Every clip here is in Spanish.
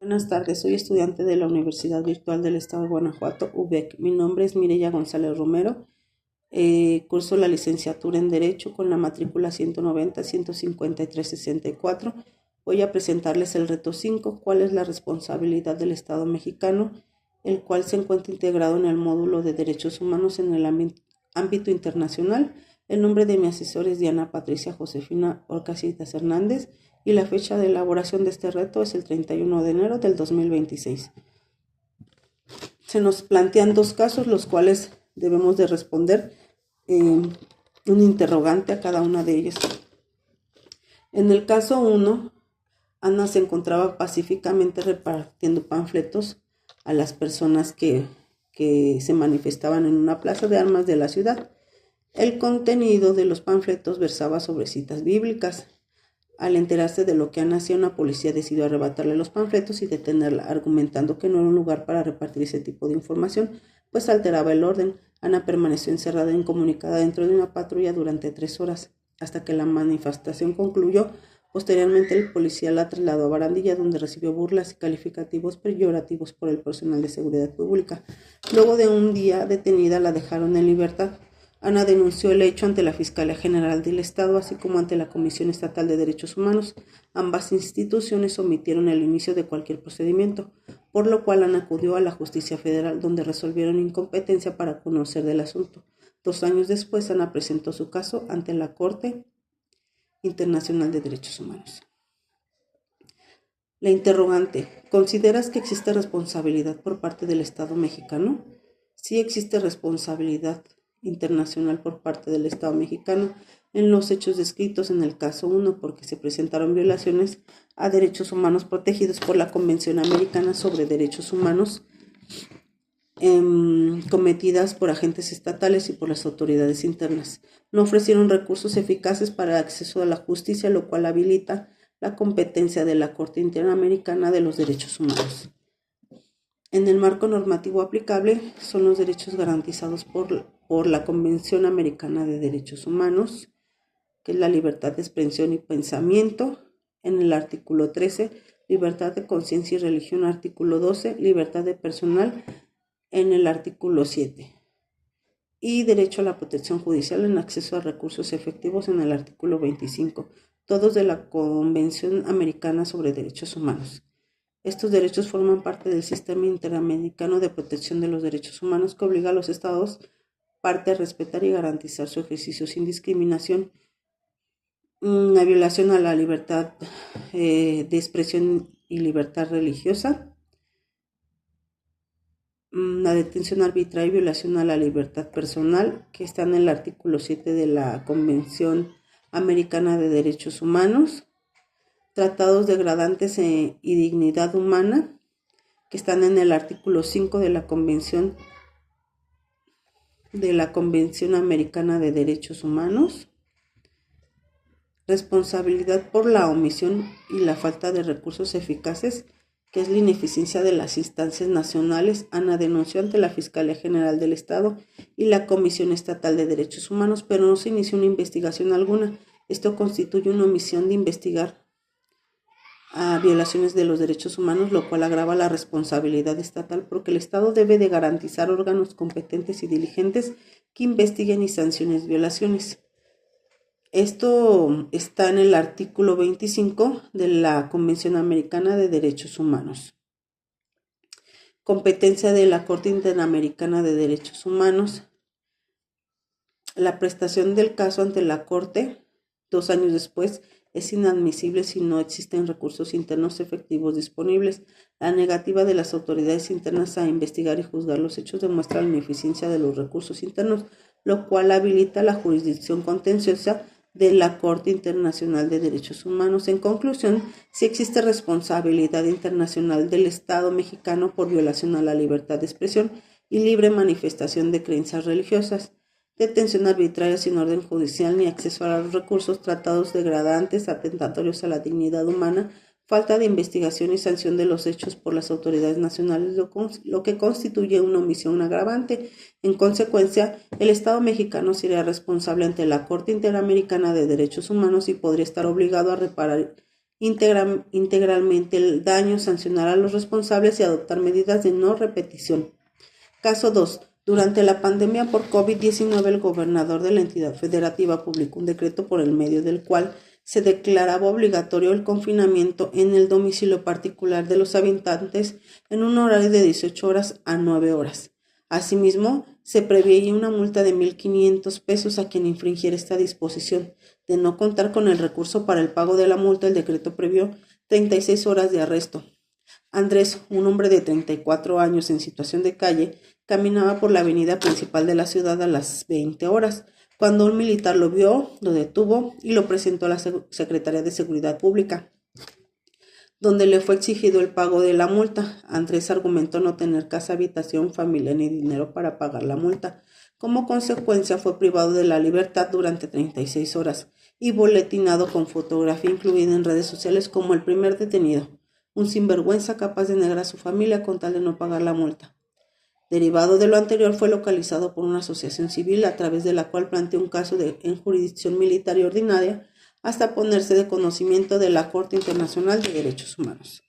Buenas tardes, soy estudiante de la Universidad Virtual del Estado de Guanajuato, UVEC. Mi nombre es Mireya González Romero. Curso la licenciatura en Derecho con la matrícula 190-153-64. Voy a presentarles el reto 5, ¿cuál es la responsabilidad del Estado mexicano?, el cual se encuentra integrado en el módulo de Derechos Humanos en el ámbito internacional. El nombre de mi asesor es Diana Patricia Josefina Orcasitas Hernández y la fecha de elaboración de este reto es el 31 de enero del 2026. Se nos plantean dos casos, los cuales debemos de responder un interrogante a cada una de ellas. En el caso 1, Ana se encontraba pacíficamente repartiendo panfletos a las personas que se manifestaban en una plaza de armas de la ciudad. El contenido de los panfletos versaba sobre citas bíblicas. Al enterarse de lo que Ana hacía, una policía decidió arrebatarle los panfletos y detenerla, argumentando que no era un lugar para repartir ese tipo de información, pues alteraba el orden. Ana permaneció encerrada e incomunicada dentro de una patrulla durante 3 horas, hasta que la manifestación concluyó. Posteriormente, el policía la trasladó a Barandilla, donde recibió burlas y calificativos peyorativos por el personal de seguridad pública. Luego de un día detenida, la dejaron en libertad. Ana denunció el hecho ante la Fiscalía General del Estado, así como ante la Comisión Estatal de Derechos Humanos. Ambas instituciones omitieron el inicio de cualquier procedimiento, por lo cual Ana acudió a la Justicia Federal, donde resolvieron incompetencia para conocer del asunto. 2 años después, Ana presentó su caso ante la Corte Internacional de Derechos Humanos. La interrogante: ¿consideras que existe responsabilidad por parte del Estado mexicano? Sí existe responsabilidad internacional por parte del Estado mexicano en los hechos descritos en el caso 1, porque se presentaron violaciones a derechos humanos protegidos por la Convención Americana sobre Derechos Humanos, cometidas por agentes estatales y por las autoridades internas. No ofrecieron recursos eficaces para el acceso a la justicia, lo cual habilita la competencia de la Corte Interamericana de los Derechos Humanos. En el marco normativo aplicable son los derechos garantizados por la Convención Americana de Derechos Humanos, que es la libertad de expresión y pensamiento. En el artículo 13, libertad de conciencia y religión. Artículo 12, libertad de personal. En el artículo 7. Y derecho a la protección judicial en acceso a recursos efectivos en el artículo 25, todos de la Convención Americana sobre Derechos Humanos. Estos derechos forman parte del sistema interamericano de protección de los derechos humanos, que obliga a los estados parte a respetar y garantizar su ejercicio sin discriminación. La violación a la libertad de expresión y libertad religiosa. La detención arbitraria y violación a la libertad personal, que está en el artículo 7 de la Convención Americana de Derechos Humanos. Tratados degradantes y dignidad humana, que están en el artículo 5 de la Convención Americana de Derechos Humanos. Responsabilidad por la omisión y la falta de recursos eficaces, que es la ineficiencia de las instancias nacionales. Ana denunció ante la Fiscalía General del Estado y la Comisión Estatal de Derechos Humanos, pero no se inició una investigación alguna. Esto constituye una omisión de investigar a violaciones de los derechos humanos, lo cual agrava la responsabilidad estatal, porque el Estado debe de garantizar órganos competentes y diligentes que investiguen y sancionen violaciones. Esto está en el artículo 25 de la Convención Americana de Derechos Humanos. Competencia de la Corte Interamericana de Derechos Humanos. La prestación del caso ante la Corte 2 años después es inadmisible si no existen recursos internos efectivos disponibles. La negativa de las autoridades internas a investigar y juzgar los hechos demuestra la ineficiencia de los recursos internos, lo cual habilita la jurisdicción contenciosa de la Corte Internacional de Derechos Humanos. En conclusión, sí existe responsabilidad internacional del Estado mexicano por violación a la libertad de expresión y libre manifestación de creencias religiosas, detención arbitraria sin orden judicial ni acceso a los recursos, tratados degradantes, atentatorios a la dignidad humana, falta de investigación y sanción de los hechos por las autoridades nacionales, lo que constituye una omisión agravante. En consecuencia, el Estado mexicano sería responsable ante la Corte Interamericana de Derechos Humanos y podría estar obligado a reparar integralmente el daño, sancionar a los responsables y adoptar medidas de no repetición. Caso 2. Durante la pandemia por COVID-19, el gobernador de la entidad federativa publicó un decreto por el medio del cual se declaraba obligatorio el confinamiento en el domicilio particular de los habitantes en un horario de 18 horas a 9 horas. Asimismo, se preveía una multa de 1,500 pesos a quien infringiera esta disposición. De no contar con el recurso para el pago de la multa, el decreto previó 36 horas de arresto. Andrés, un hombre de 34 años en situación de calle, caminaba por la avenida principal de la ciudad a las 20 horas, cuando un militar lo vio, lo detuvo y lo presentó a la Secretaría de Seguridad Pública, donde le fue exigido el pago de la multa. Andrés argumentó no tener casa, habitación, familia ni dinero para pagar la multa. Como consecuencia, fue privado de la libertad durante 36 horas y boletinado con fotografía incluida en redes sociales como el primer detenido, un sinvergüenza capaz de negar a su familia con tal de no pagar la multa. Derivado de lo anterior, fue localizado por una asociación civil a través de la cual planteó un caso en jurisdicción militar y ordinaria hasta ponerse de conocimiento de la Corte Internacional de Derechos Humanos.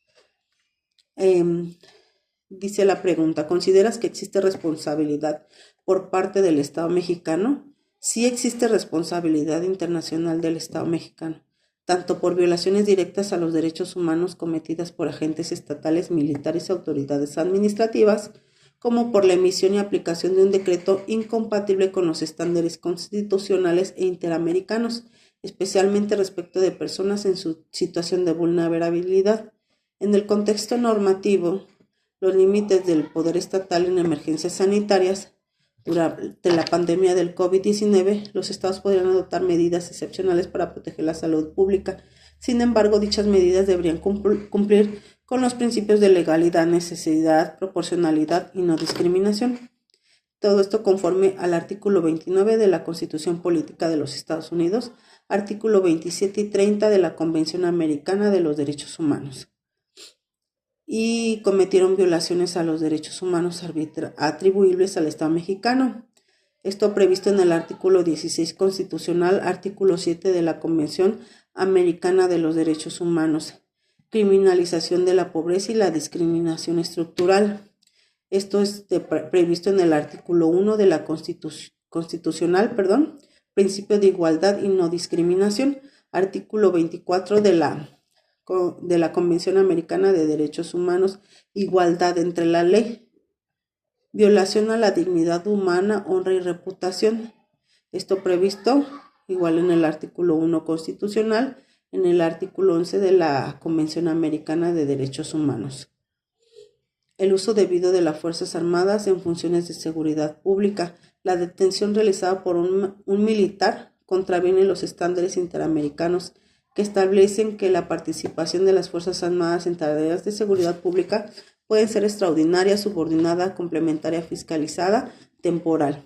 Dice la pregunta, ¿consideras que existe responsabilidad por parte del Estado mexicano? Sí existe responsabilidad internacional del Estado mexicano, tanto por violaciones directas a los derechos humanos cometidas por agentes estatales, militares y autoridades administrativas, como por la emisión y aplicación de un decreto incompatible con los estándares constitucionales e interamericanos, especialmente respecto de personas en su situación de vulnerabilidad. En el contexto normativo, los límites del poder estatal en emergencias sanitarias. Durante la pandemia del COVID-19, los estados podrían adoptar medidas excepcionales para proteger la salud pública. Sin embargo, dichas medidas deberían cumplir con los principios de legalidad, necesidad, proporcionalidad y no discriminación. Todo esto conforme al artículo 29 de la Constitución Política de los Estados Unidos, artículo 27 y 30 de la Convención Americana de los Derechos Humanos. Y cometieron violaciones a los derechos humanos atribuibles al Estado mexicano. Esto previsto en el artículo 16 constitucional, artículo 7 de la Convención Americana de los Derechos Humanos, criminalización de la pobreza y la discriminación estructural. Esto es previsto en el artículo 1 de la constitucional, principio de igualdad y no discriminación, artículo 24 de la Convención Americana de Derechos Humanos, igualdad entre la ley, violación a la dignidad humana, honra y reputación. Esto previsto igual en el artículo 1 constitucional, en el artículo 11 de la Convención Americana de Derechos Humanos. El uso debido de las Fuerzas Armadas en funciones de seguridad pública. La detención realizada por un militar contraviene los estándares interamericanos que establecen que la participación de las Fuerzas Armadas en tareas de seguridad pública pueden ser extraordinaria, subordinada, complementaria, fiscalizada, temporal.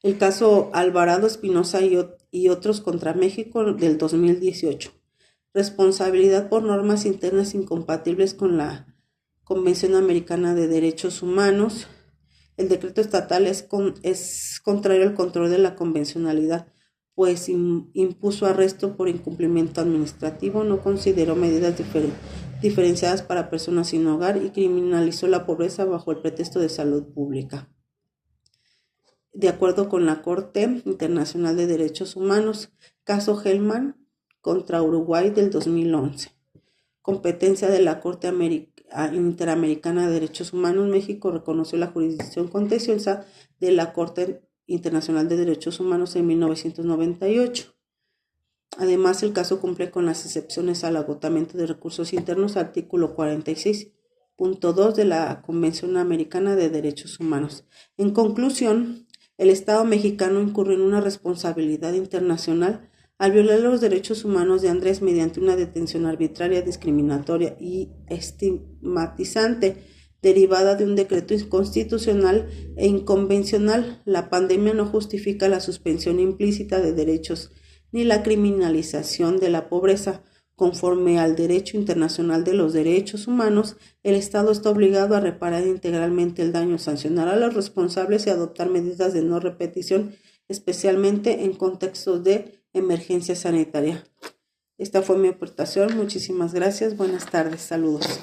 El caso Alvarado Espinosa y otros contra México del 2018. Responsabilidad por normas internas incompatibles con la Convención Americana de Derechos Humanos. El decreto estatal es contrario al control de la convencionalidad, pues impuso arresto por incumplimiento administrativo, no consideró medidas diferenciadas para personas sin hogar y criminalizó la pobreza bajo el pretexto de salud pública. De acuerdo con la Corte Internacional de Derechos Humanos, caso Hellman contra Uruguay del 2011. Competencia de la Corte Interamericana de Derechos Humanos, México reconoció la jurisdicción contenciosa de la Corte Internacional de Derechos Humanos en 1998. Además, el caso cumple con las excepciones al agotamiento de recursos internos, artículo 46.2 de la Convención Americana de Derechos Humanos. En conclusión, el Estado mexicano incurrió en una responsabilidad internacional al violar los derechos humanos de Andrés mediante una detención arbitraria, discriminatoria y estigmatizante, derivada de un decreto inconstitucional e inconvencional. La pandemia no justifica la suspensión implícita de derechos ni la criminalización de la pobreza. Conforme al derecho internacional de los derechos humanos, el Estado está obligado a reparar integralmente el daño, sancionar a los responsables y adoptar medidas de no repetición, especialmente en contextos de emergencia sanitaria. Esta fue mi aportación. Muchísimas gracias. Buenas tardes. Saludos.